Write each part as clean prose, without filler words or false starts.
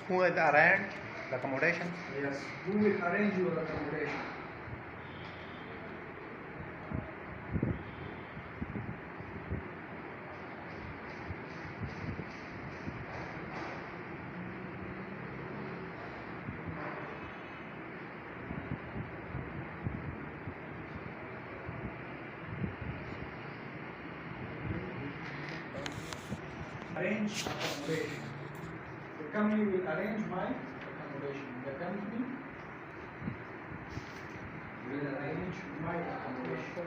Who will arrange the accommodation? Yes. Who will arrange your accommodation? Arrange accommodation. The company will arrange my accommodation. The company will arrange my accommodation.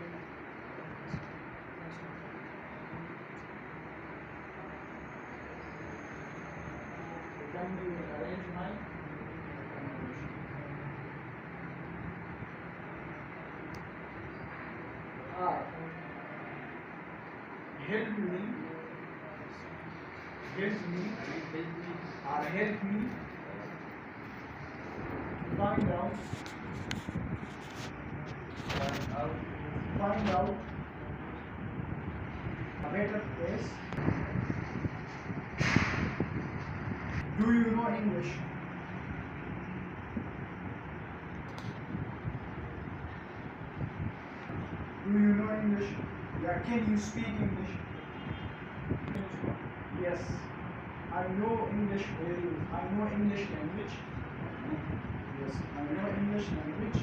The company will arrange my accommodation. R. Help me. Help me. Or help me to find out a better place. Do you know English? Do you know English? Yeah, can you speak English? Yes, I know English very well. I know English language. Yes, I know English language